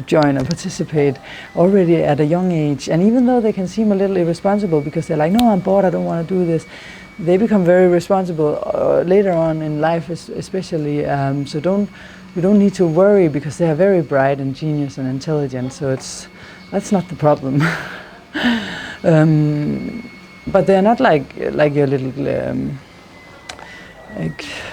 join or participate already at a young age, and even though they can seem a little irresponsible because they're like, no, I'm bored, I don't want to do this, they become very responsible later on in life, especially. So you don't need to worry because they are very bright and genius and intelligent. So that's not the problem. But they're not like your little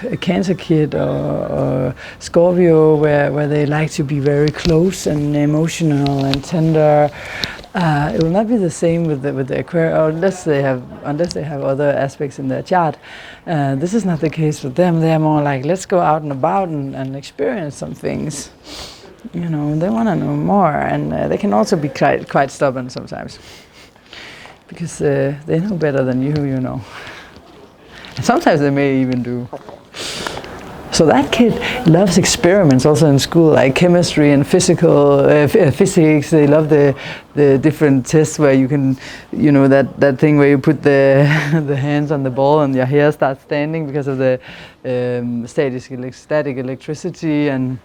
a Cancer kid or Scorpio, where they like to be very close and emotional and tender. It will not be the same with the Aquarius, unless they have other aspects in their chart. This is not the case with them. They are more like, let's go out and about and experience some things. You know, they want to know more, and they can also be quite stubborn sometimes, because they know better than you know. Sometimes they may even do. So that kid loves experiments also in school, like chemistry and physics. They love the different tests where you can, you know, that thing where you put the hands on the ball and your hair starts standing because of the static electricity, and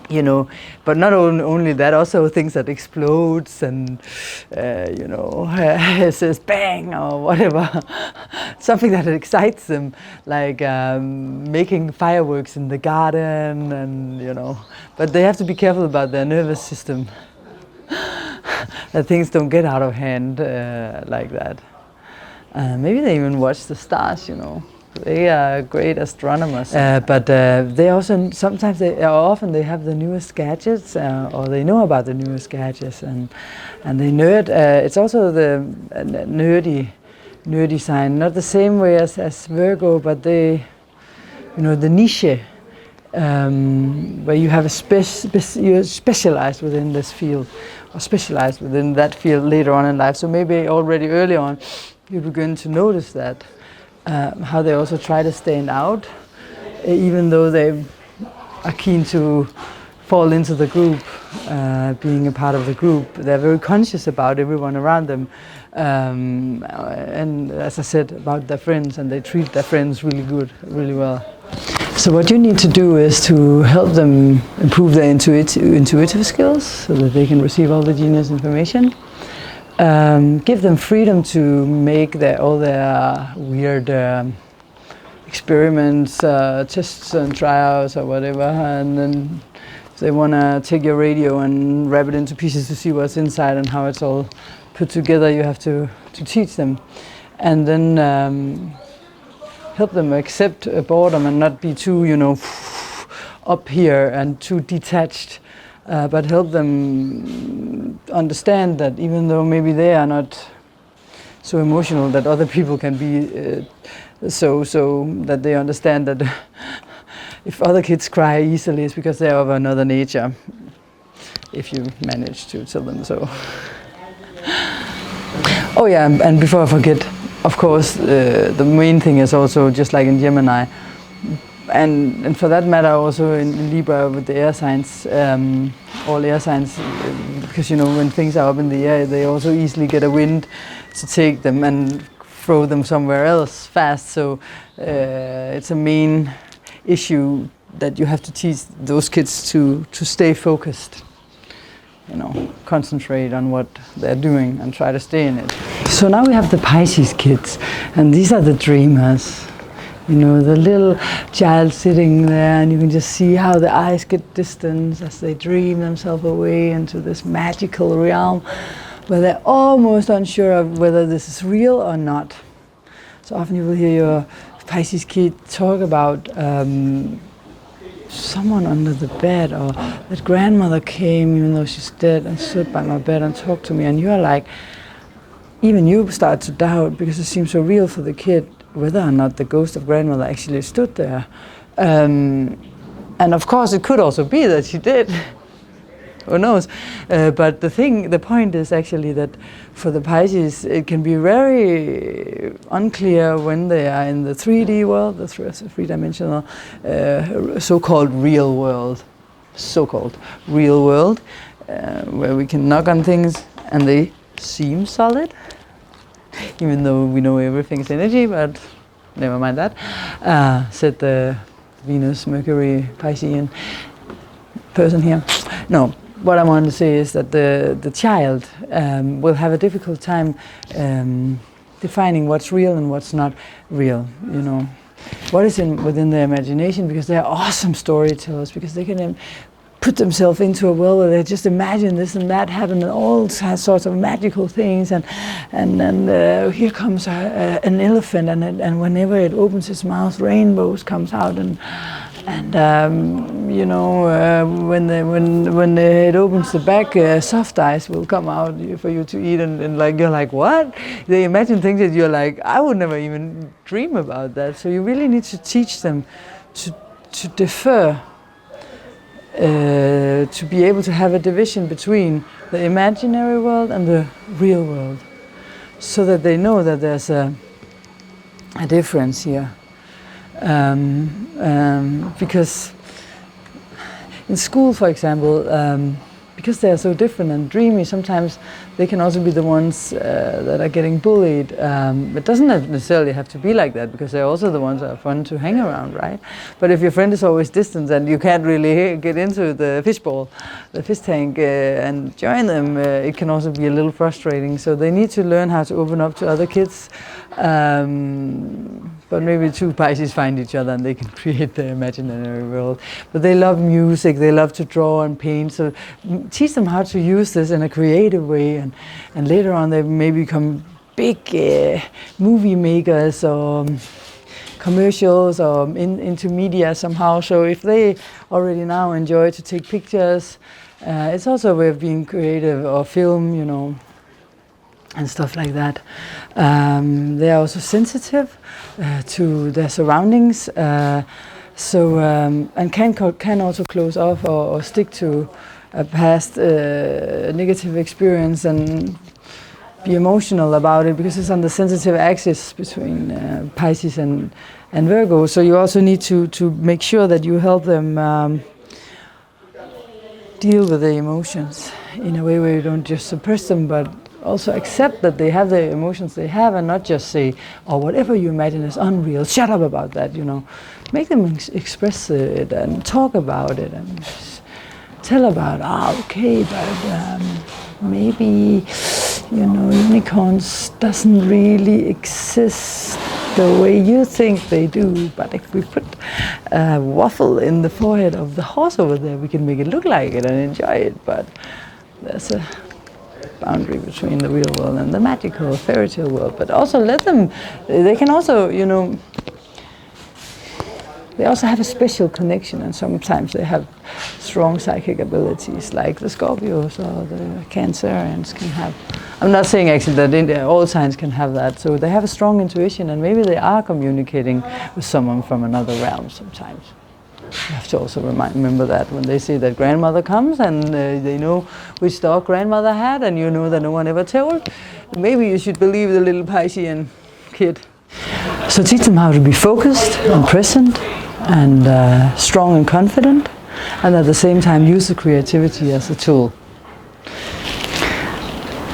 you know, but not only that, also things that explodes and you know, it says bang or whatever, something that excites them, like making fireworks in the garden, and you know, but they have to be careful about their nervous system, that things don't get out of hand like that. Maybe they even watch the stars, you know. They are great astronomers, but they also often they have the newest gadgets, or they know about the newest gadgets, and they nerd. It's also the nerdy sign, not the same way as Virgo, but they, you know, the niche, where you have you're specialized within this field, or specialized within that field later on in life. So maybe already early on, you begin to notice that. How they also try to stand out, even though they are keen to fall into the group, being a part of the group. They're very conscious about everyone around them, and as I said, about their friends, and they treat their friends really well. So what you need to do is to help them improve their intuitive skills so that they can receive all the genius information. Give them freedom to make all their weird experiments, tests and trials or whatever, and then if they want to take your radio and wrap it into pieces to see what's inside and how it's all put together, you have to teach them. And then help them accept boredom and not be too, you know, up here and too detached. But help them understand that even though maybe they are not so emotional, that other people can be so that they understand that if other kids cry easily, it's because they are of another nature, if you manage to tell them so. Oh yeah, and before I forget, of course, the main thing is also, just like in Gemini, and for that matter also in Libra with the air signs, all air signs, because you know, when things are up in the air, they also easily get a wind to take them and throw them somewhere else fast. So it's a main issue that you have to teach those kids to stay focused, you know, concentrate on what they're doing and try to stay in it. So now we have the Pisces kids, and these are the dreamers. You know, the little child sitting there, and you can just see how the eyes get distant as they dream themselves away into this magical realm where they're almost unsure of whether this is real or not. So often you will hear your Pisces kid talk about someone under the bed, or that grandmother came even though she's dead and stood by my bed and talked to me, and you're like, even you start to doubt because it seems so real for the kid, whether or not the ghost of grandmother actually stood there. And of course it could also be that she did. who knows? But the point is actually that for the Pisces, it can be very unclear when they are in the 3D world, the three-dimensional, so-called real world, where we can knock on things and they seem solid, even though we know everything's energy, but never mind that, said the Venus, Mercury, Piscean person here. No, what I want to say is that the child will have a difficult time defining what's real and what's not real, you know. What is within their imagination, because they're awesome storytellers, because they can put themselves into a world where they just imagine this and that happen and all sorts of magical things, and here comes an elephant, and whenever it opens its mouth, rainbows comes out, and you know, when it opens the back, soft ice will come out for you to eat, and like you're like, what? They imagine things that you're like, I would never even dream about that. So you really need to teach them to defer. To be able to have a division between the imaginary world and the real world, so that they know that there's a difference here. Because in school, for example, because they are so different and dreamy, sometimes they can also be the ones that are getting bullied. It doesn't necessarily have to be like that, because they're also the ones that are fun to hang around, right? But if your friend is always distant and you can't really get into the fishbowl, the fish tank, and join them, it can also be a little frustrating. So they need to learn how to open up to other kids. But maybe two Pisces find each other and they can create their imaginary world. But they love music, they love to draw and paint, so teach them how to use this in a creative way, and later on they may become big movie makers or commercials or into media somehow. So if they already now enjoy to take pictures, it's also a way of being creative, or film, you know, and stuff like that. They are also sensitive to their surroundings, and can also close off or stick to a past negative experience and be emotional about it, because it's on the sensitive axis between Pisces and Virgo. So you also need to make sure that you help them deal with the emotions in a way where you don't just suppress them, but also accept that they have the emotions they have, and not just say, oh, whatever you imagine is unreal, shut up about that, you know. Make them express it and talk about it and tell about, okay, but maybe, you know, unicorns doesn't really exist the way you think they do, but if we put a waffle in the forehead of the horse over there, we can make it look like it and enjoy it. But there's a boundary between the real world and the magical fairy tale world. But also let them, they can also, you know, they also have a special connection, and sometimes they have strong psychic abilities, like the Scorpios or the Cancerians can have. I'm not saying actually that all signs can have that. So they have a strong intuition, and maybe they are communicating with someone from another realm sometimes. You have to also remember that when they say that grandmother comes and they know which dog grandmother had, and you know that no one ever told, maybe you should believe the little Piscean kid. So teach them how to be focused and present and strong and confident, and at the same time use the creativity as a tool.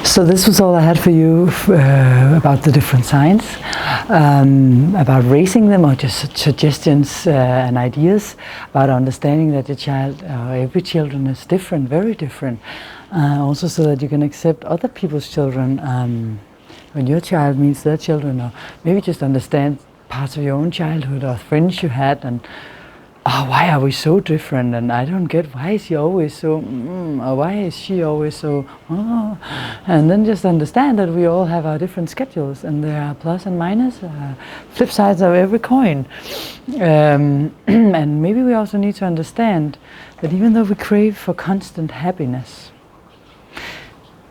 So this was all I had for you about the different signs, about raising them, or just suggestions and ideas about understanding that the child, every children is different, very different. Also so that you can accept other people's children when your child meets their children, or maybe just understand parts of your own childhood or friends you had, and why are we so different, and I don't get, why is he always so, or why is she always so, and then just understand that we all have our different schedules, and there are plus and minus, flip sides of every coin. And maybe we also need to understand that even though we crave for constant happiness,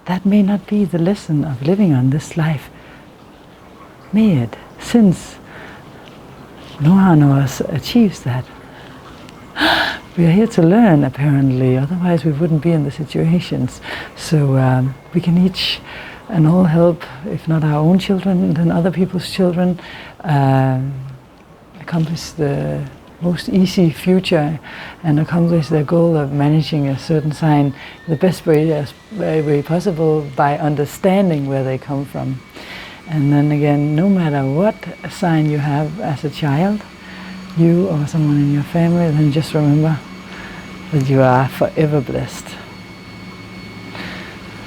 that may not be the lesson of living on this life. May it, since no one of us achieves that. we are here to learn, apparently, otherwise we wouldn't be in the situations. So we can each and all help, if not our own children, then other people's children, accomplish the most easy future and accomplish their goal of managing a certain sign the best way possible by understanding where they come from. And then again, no matter what sign you have as a child, you or someone in your family, then just remember that you are forever blessed.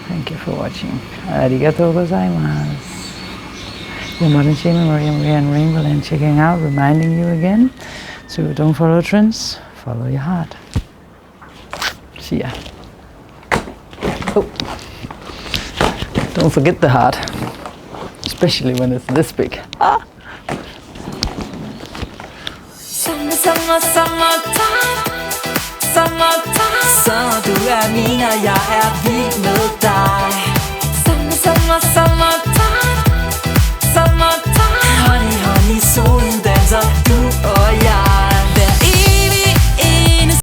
Thank you for watching. Arigatou gozaimasu. Your modern shaman, Maria and Rainbow, and checking out, reminding you again. So don't follow trends, follow your heart. See ya. Oh, don't forget the heart, especially when it's this big. Ah. Summertime, summertime. Så du er min, og jeg er vild med dig.